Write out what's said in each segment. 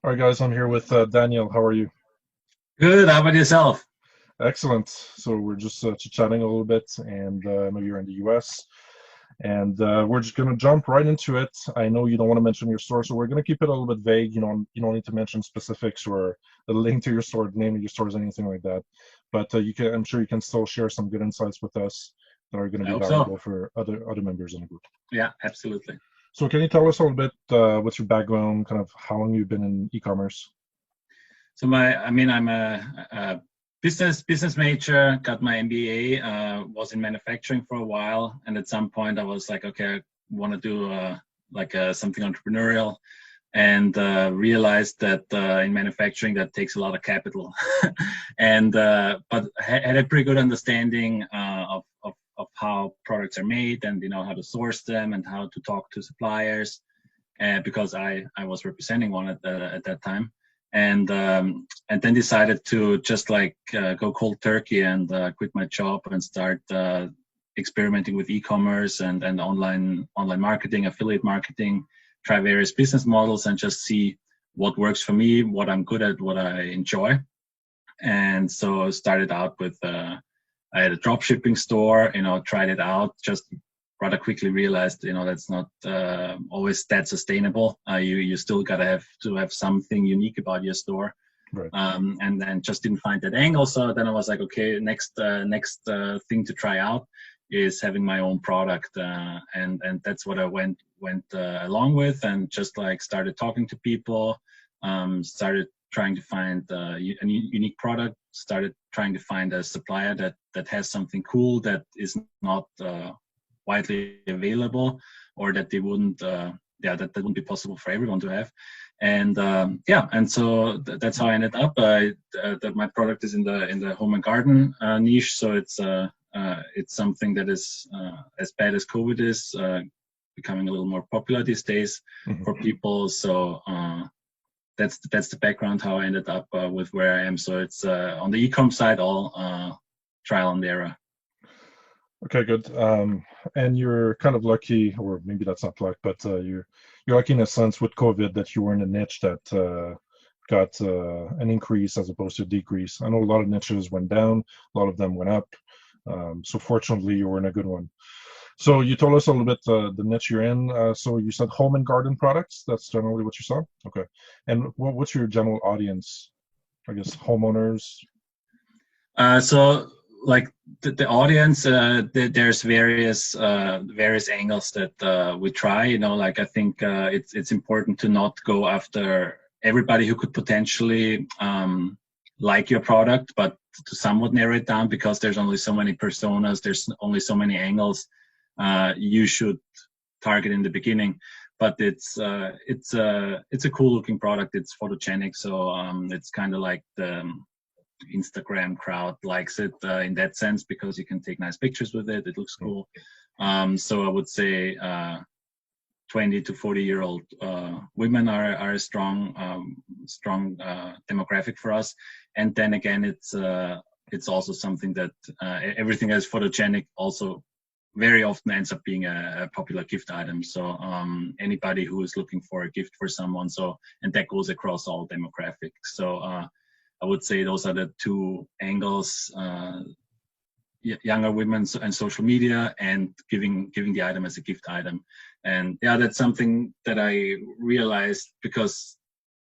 All right, guys, I'm here with Daniel. How are you? Good. How about yourself? Excellent. So we're just chit-chatting a little bit, and I know you're in the US, and we're just going to jump right into it. I know you don't want to mention your store, so we're going to keep it a little bit vague. You don't need to mention specifics or the link to your store, the name of your stores, anything like that. But you can, I'm sure you can still share some good insights with us that are going I to be hope so. valuable for other members in the group. Yeah, absolutely. So can you tell us a little bit what's your background, kind of how long you've been in e-commerce? I'm a business major. Got my MBA. Was in manufacturing for a while, and at some point I was like, okay, I want to do something entrepreneurial, and realized that in manufacturing that takes a lot of capital, and but had a pretty good understanding of how products are made, and how to source them and how to talk to suppliers, because I was representing one at that time, and then decided to just go cold turkey and quit my job and start experimenting with e-commerce and online marketing, affiliate marketing, try various business models and just see what works for me, what I'm good at, what I enjoy. And so I started out with I had a drop shipping store, tried it out, just rather quickly realized, that's not always that sustainable. You still gotta have something unique about your store. Right. And then just didn't find that angle. So then I was like, okay, next thing to try out is having my own product, and that's what I went along with, and just started talking to people, started trying to find a unique product, started trying to find a supplier that has something cool that is not widely available, or that they wouldn't that wouldn't be possible for everyone to have. And and so that's how I ended up. That my product is in the home and garden niche, so it's something that is as bad as COVID is, becoming a little more popular these days Mhm. for people. So that's the background how I ended up with where I am. So it's on the e-com side, all trial and error. Okay, good. And you're kind of lucky, or maybe that's not luck, but you're lucky in a sense with COVID that you were in a niche that got an increase as opposed to a decrease. I know a lot of niches went down, a lot of them went up. So fortunately, you were in a good one. So you told us a little bit the niche you're in. So you said home and garden products. That's generally what you sell. Okay. And what's your general audience? I guess homeowners. So like the audience, there's various angles that we try. I think it's important to not go after everybody who could potentially like your product, but to somewhat narrow it down, because there's only so many personas, there's only so many angles you should target in the beginning. But it's a cool looking product. It's photogenic, so it's kind of like the Instagram crowd likes it in that sense, because you can take nice pictures with it. It looks cool. So I would say 20 to 40-year-old women are a strong demographic for us. And then again, it's also something that everything that is photogenic also very often ends up being a popular gift item. So anybody who is looking for a gift for someone, and that goes across all demographics. So I would say those are the two angles: younger women and social media, and giving the item as a gift item. And yeah, that's something that I realized, because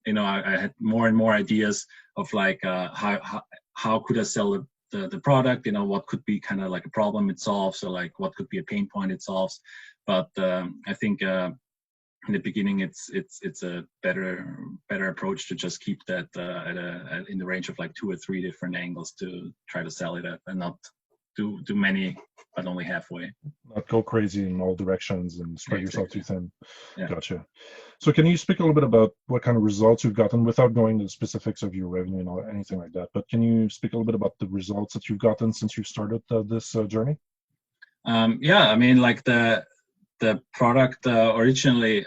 I had more and more ideas of how could I sell the product, what could be kind of like a problem it solves, or what could be a pain point it solves. But I think in the beginning, it's a better approach to just keep that in the range of 2 or 3 different angles to try to sell it at, and not do many, but only halfway. Not go crazy in all directions and spread yourself too thin. Yeah. Gotcha. So can you speak a little bit about what kind of results you've gotten, without going into the specifics of your revenue and anything like that? But can you speak a little bit about the results that you've gotten since you started this journey? Yeah, I mean, the product originally,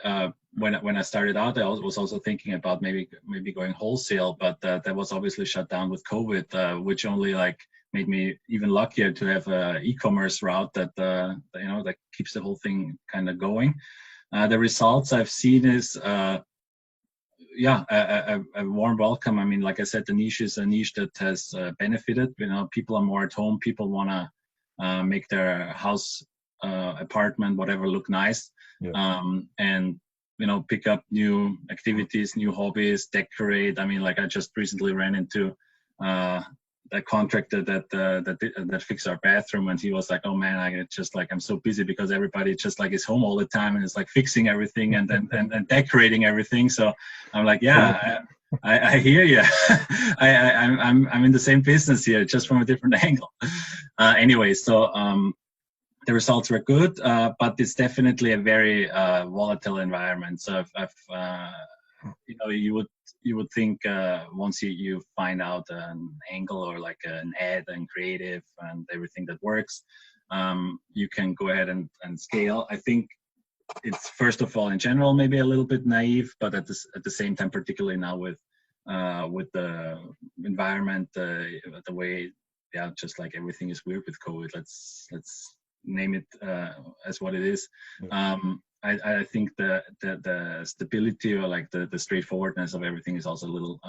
when I started out, I was also thinking about maybe going wholesale, but that was obviously shut down with COVID, which only made me even luckier to have a e-commerce route that keeps the whole thing kind of going. The results I've seen is yeah, a warm welcome. I mean, like I said, the niche is a niche that has benefited. You know, people are more at home. People want to make their house, apartment, whatever, look nice, Yeah. and pick up new activities, new hobbies, decorate. I mean, like I just recently ran into a contractor that fixed our bathroom, and he was like, "Oh man, I'm so busy because everybody just like is home all the time and is like fixing everything and decorating everything." So I'm like, "Yeah, I hear you. I'm in the same business here, just from a different angle." Anyway, so the results were good, but it's definitely a very volatile environment. So you would think once you find out an angle or like an ad and creative and everything that works, you can go ahead and scale. I think it's, first of all, in general, maybe a little bit naive, but at the same time, particularly now with the environment, the way, yeah, just like everything is weird with COVID. Let's name it as what it is. I think the stability, or like the straightforwardness of everything, is also a little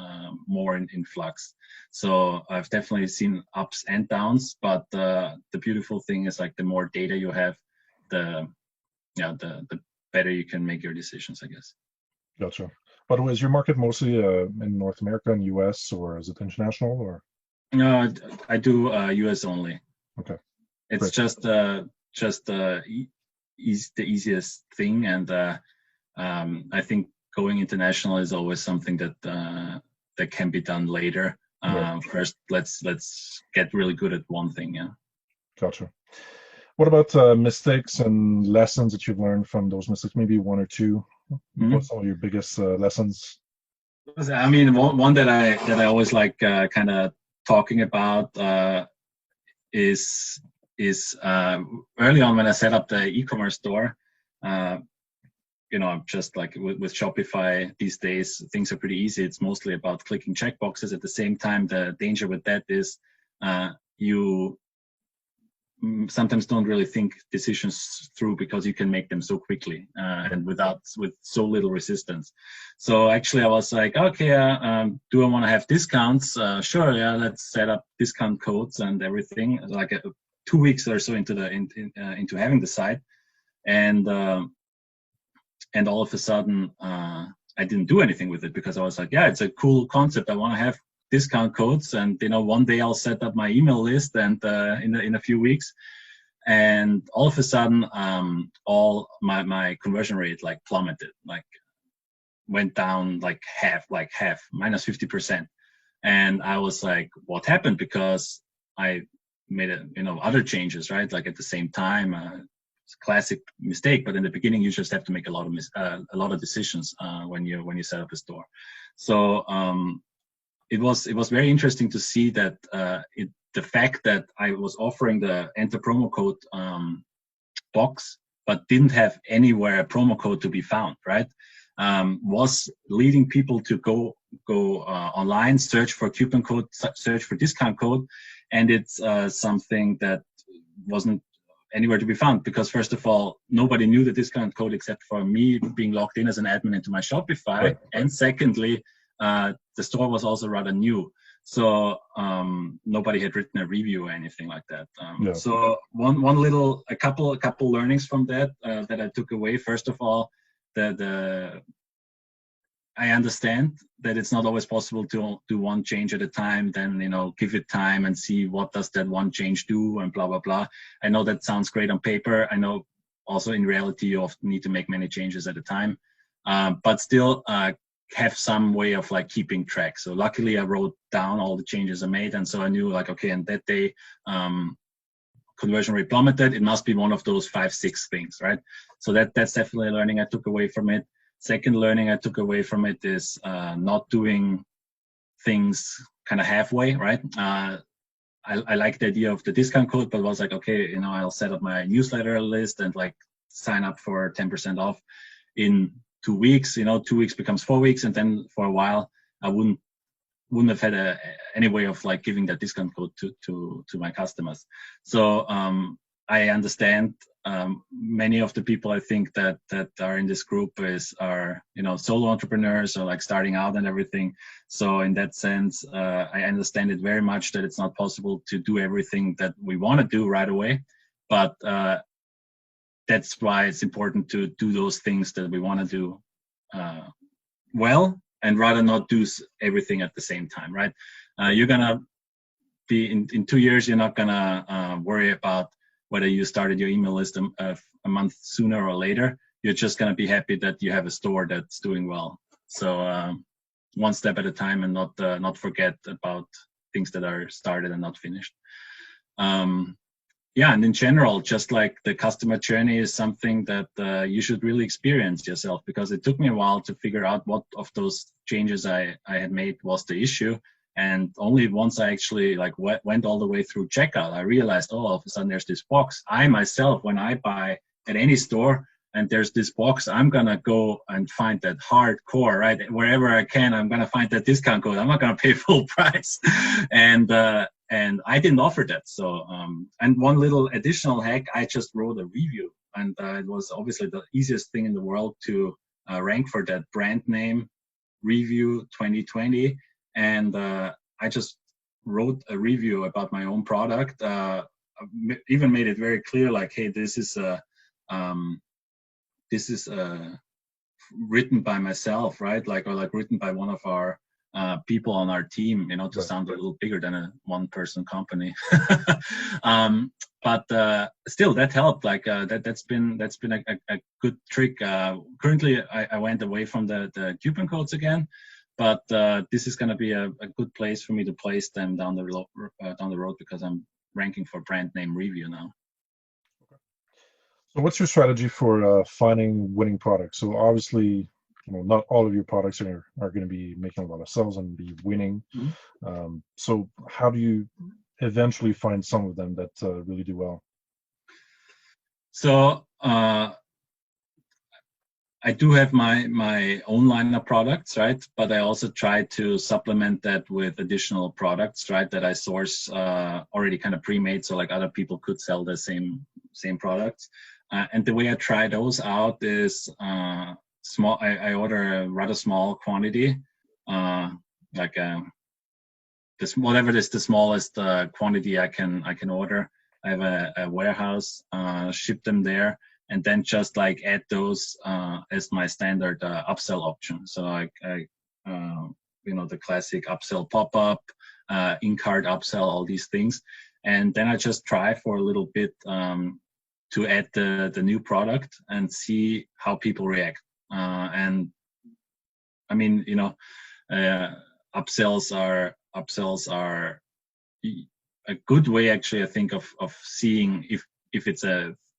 more in flux. So I've definitely seen ups and downs, but the beautiful thing is, like, the more data you have, the better you can make your decisions, I guess. Gotcha. By the way, is your market mostly in North America and US, or is it international, or? No, I do US only. Okay. It's Great. just the easiest thing, and I think going international is always something that can be done later. Right. First, let's get really good at one thing. Yeah. Gotcha. What about mistakes and lessons that you've learned from those mistakes? Maybe one or two. What's all your biggest lessons? I mean, one that I always like kind of talking about is early on when I set up the e-commerce store. Just like with Shopify these days, things are pretty easy. It's mostly about clicking checkboxes. At the same time, the danger with that is you sometimes don't really think decisions through, because you can make them so quickly and with so little resistance. So actually, I was like, okay, do I want to have discounts? Sure, yeah, let's set up discount codes and everything. Like 2 weeks or so into having the site, and all of a sudden, I didn't do anything with it, because I was like, yeah, it's a cool concept. I want to have discount codes, and one day I'll set up my email list, and in a few weeks, and all of a sudden, all my conversion rate like plummeted, like went down like half, minus 50%. And I was like, what happened? Because I made other changes, right? Like at the same time. It's a classic mistake, but in the beginning you just have to make a lot of decisions when you set up a store. So it was very interesting to see that the fact that I was offering the enter promo code box, but didn't have anywhere a promo code to be found, right? Was leading people to go online, search for coupon code, search for discount code, and it's something that wasn't anywhere to be found, because first of all, nobody knew the discount code except for me being logged in as an admin into my Shopify. Right. And secondly, the store was also rather new, so nobody had written a review or anything like that. So a couple learnings from that that I took away. First of all, I understand that it's not always possible to do one change at a time, then, give it time and see what does that one change do, and blah, blah, blah. I know that sounds great on paper. I know also in reality, you often need to make many changes at a time, but still have some way of like keeping track. So luckily I wrote down all the changes I made. And so I knew like, okay, and that day, conversion rate plummeted. It must be one of those 5-6 things, right? So that's definitely a learning I took away from it. Second learning I took away from it is not doing things kind of halfway, right? I like the idea of the discount code, but was like, okay, I'll set up my newsletter list and like sign up for 10% off in 2 weeks. 2 weeks becomes 4 weeks, and then for a while I wouldn't have had any way of like giving that discount code to my customers. So I understand many of the people I think that are in this group are solo entrepreneurs or like starting out and everything. So in that sense, I understand it very much that it's not possible to do everything that we want to do right away, but that's why it's important to do those things that we want to do well, and rather not do everything at the same time, right? You're gonna be in 2 years, you're not gonna worry about whether you started your email list a month sooner or later. You're just gonna be happy that you have a store that's doing well. So one step at a time, and not forget about things that are started and not finished. Yeah, and in general, just like the customer journey is something that you should really experience yourself, because it took me a while to figure out what of those changes I had made was the issue. And only once I actually like went all the way through checkout, I realized, oh, all of a sudden there's this box. I myself, when I buy at any store and there's this box, I'm gonna go and find that hardcore, right? Wherever I can, I'm gonna find that discount code. I'm not gonna pay full price. And I didn't offer that. So, and one little additional hack, I just wrote a review, and it was obviously the easiest thing in the world to rank for that brand name review 2020. And I just wrote a review about my own product. Even made it very clear, like, hey, this is written by myself, right? Or written by one of our people on our team, to sound a little bigger than a one-person company. But still, that helped. Like that's been a good trick. Currently, I went away from the coupon codes again, but this is going to be a good place for me to place them down the road, because I'm ranking for brand name review now. So what's your strategy for finding winning products? So obviously, not all of your products are going to be making a lot of sales and be winning. Mm-hmm. So how do you eventually find some of them that really do well? So I do have my own line of products, right? But I also try to supplement that with additional products, right? That I source already kind of pre-made, so like other people could sell the same products. And the way I try those out is small. I order a rather small quantity, whatever is the smallest quantity I can order. I have a warehouse, ship them there, and then just like add those as my standard upsell option. So I the classic upsell pop-up, in-cart upsell, all these things, and then I just try for a little bit to add the new product and see how people react. And I mean, upsells are a good way, actually, I think, of seeing if it's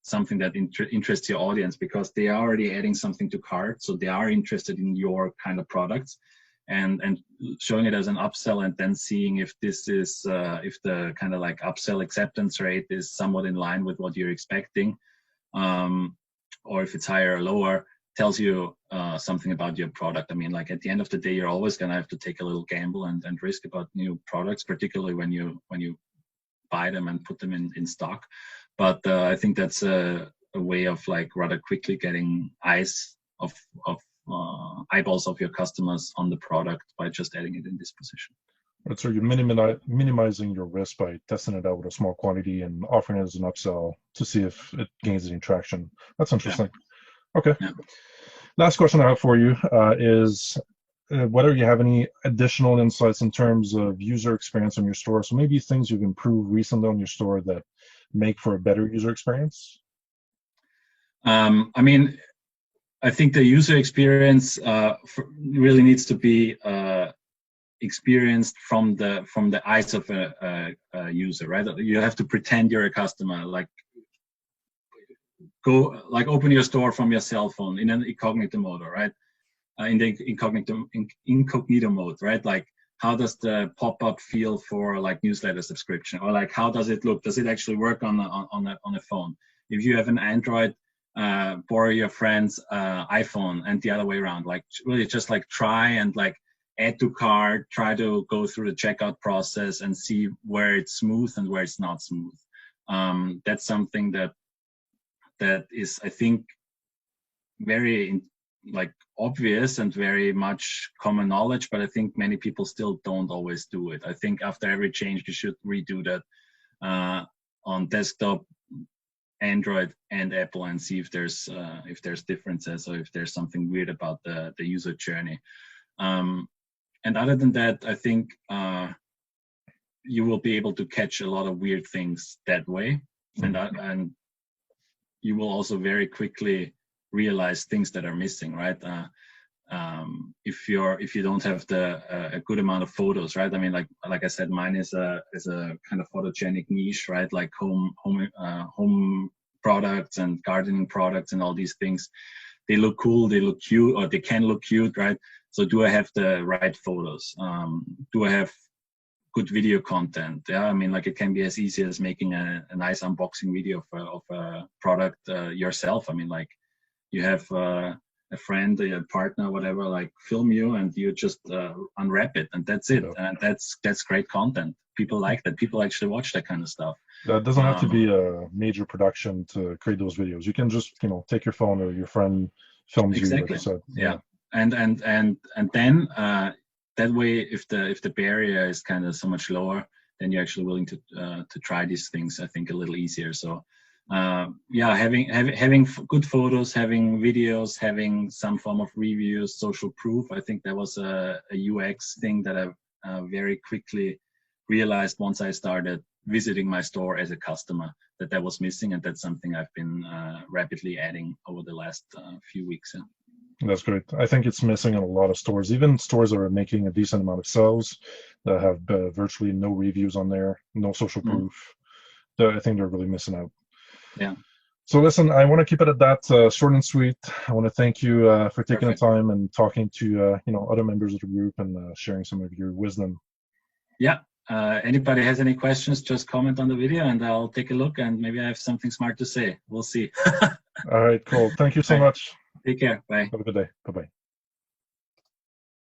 something that interests your audience, because they are already adding something to cart, so they are interested in your kind of products, and showing it as an upsell, and then seeing if this is if the kind of like upsell acceptance rate is somewhat in line with what you're expecting, or if it's higher or lower, tells you something about your product. I mean, like at the end of the day, you're always gonna have to take a little gamble and risk about new products, particularly when you buy them and put them in stock. But I think that's a way of like rather quickly getting eyeballs of your customers on the product by just adding it in this position. Right, so you're minimizing your risk by testing it out with a small quantity and offering it as an upsell to see if it gains any traction. That's interesting. Yeah. Okay. Yeah. Last question I have for you is whether you have any additional insights in terms of user experience on your store. So maybe things you've improved recently on your store that make for a better user experience. I mean, I think the user experience really needs to be experienced from the eyes of a user, right? You have to pretend you're a customer, like open your store from your cell phone in an incognito mode, right? In the incognito mode, right? Like, how does the pop-up feel for like newsletter subscription, or like how does it look? Does it actually work on a phone? If you have an Android, borrow your friend's iPhone, and the other way around. Like really just like try and like add to cart, try to go through the checkout process and see where it's smooth and where it's not smooth. That's something that is, I think, very like obvious and very much common knowledge, but I think many people still don't always do it. I think after every change, you should redo that on desktop, Android, and Apple, and see if there's differences or if there's something weird about the user journey. And other than that, I think you will be able to catch a lot of weird things that way, and you will also very quickly realize things that are missing, right? If you don't have a good amount of photos, right? I mean, like I said, mine is a kind of photogenic niche, right? Like home products and gardening products and all these things. They look cool, they look cute, or they can look cute, right? So do I have the right photos? Do I have good video content? Yeah, I mean, like it can be as easy as making a nice unboxing video of a product yourself. I mean, like you have a friend, a partner, whatever, like film you and you just unwrap it, and that's it. And that's great content. People like that. People actually watch that kind of stuff. That doesn't have to be a major production to create those videos. You can just, take your phone or your friend films exactly. you, like you said. Yeah. And then that way, if the barrier is kind of so much lower, then you're actually willing to try these things, I think, a little easier. So yeah, having good photos, having videos, having some form of reviews, social proof. I think that was a UX thing that I very quickly realized once I started visiting my store as a customer, that was missing, and that's something I've been rapidly adding over the last few weeks. Yeah. That's great. I think it's missing in a lot of stores. Even stores that are making a decent amount of sales that have virtually no reviews on there, no social proof. I think they're really missing out. Yeah. So listen, I want to keep it at that, short and sweet. I want to thank you for taking the time and talking to other members of the group and sharing some of your wisdom. Yeah. Anybody has any questions, just comment on the video and I'll take a look and maybe I have something smart to say. We'll see. All right, cool. Thank you so much. Take care. Bye. Have a good day. Bye-bye.